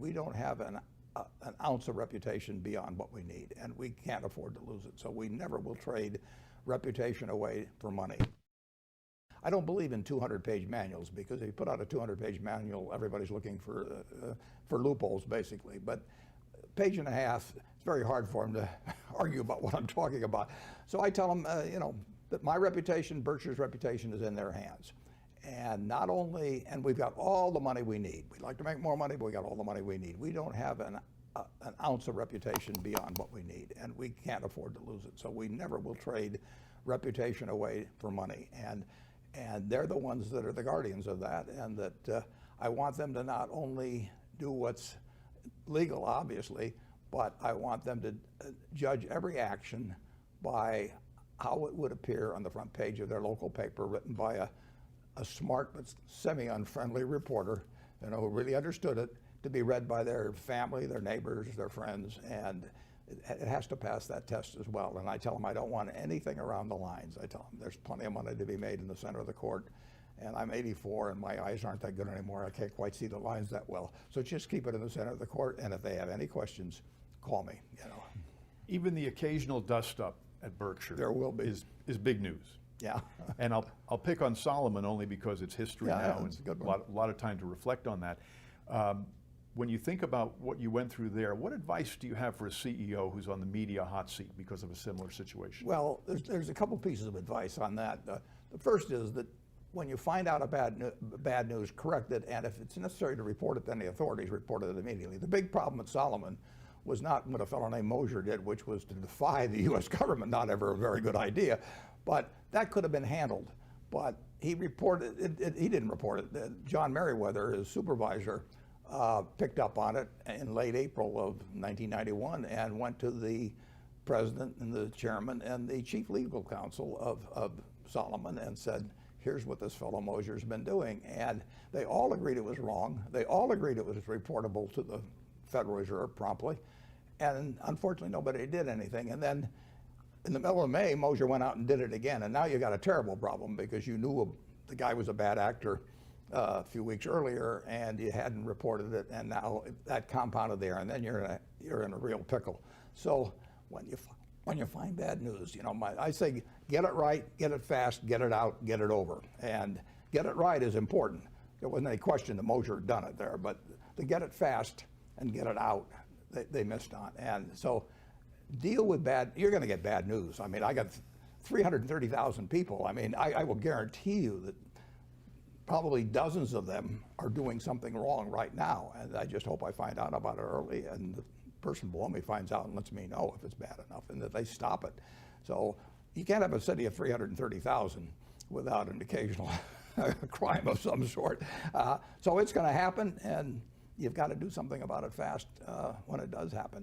we don't have an ounce of reputation beyond what we need, and we can't afford to lose it. So we never will trade reputation away for money. I don't believe in 200-page manuals, because if you put out a 200-page manual, everybody's looking for loopholes, basically. But a page and a half, it's very hard for them to argue about what I'm talking about. So I tell them, that my reputation, Berkshire's reputation, is in their hands. And not only, and we've got all the money we need. We'd like to make more money, but we got all the money we need. We don't have an ounce of reputation beyond what we need, and we can't afford to lose it. So we never will trade reputation away for money. And they're the ones that are the guardians of that, and that I want them to not only do what's legal, obviously, but I want them to judge every action by how it would appear on the front page of their local paper, written by a smart but semi-unfriendly reporter, who really understood it, to be read by their family, their neighbors, their friends, and it has to pass that test as well. And I tell them I don't want anything around the lines. I tell them there's plenty of money to be made in the center of the court, and I'm 84 and my eyes aren't that good anymore. I can't quite see the lines that well. So just keep it in the center of the court, and if they have any questions, call me. Even the occasional dust-up at Berkshire there will be. is big news. Yeah. And I'll pick on Solomon only because it's history now. Yeah, it's a good one. A lot of time to reflect on that. When you think about what you went through there, what advice do you have for a CEO who's on the media hot seat because of a similar situation? Well, there's a couple pieces of advice on that. The first is that when you find out a bad news, correct it, and if it's necessary to report it, then the authorities report it immediately. The big problem at Solomon was not what a fellow named Mosier did, which was to defy the U.S. government, not ever a very good idea, but that could have been handled. But he reported it, he didn't report it. John Merriweather, his supervisor, picked up on it in late April of 1991 and went to the president and the chairman and the chief legal counsel of Solomon and said, here's what this fellow Mosier's been doing. And they all agreed it was wrong. They all agreed it was reportable to the Federal Reserve promptly. And unfortunately, nobody did anything. And then in the middle of May, Mosier went out and did it again. And now you got a terrible problem, because you knew the guy was a bad actor a few weeks earlier, and you hadn't reported it, and now that compounded there, and then you're in a real pickle. So when you find bad news, I say get it right, get it fast, get it out, get it over. And get it right is important. There wasn't any question that Mosier had done it there, but to get it fast and get it out, they missed on. And so deal with you're going to get bad news. I mean, I got 330,000 people. I mean, I will guarantee you that probably dozens of them are doing something wrong right now, and I just hope I find out about it early, and the person below me finds out and lets me know if it's bad enough, and that they stop it. So you can't have a city of 330,000 without an occasional crime of some sort. So it's going to happen, and you've got to do something about it fast when it does happen.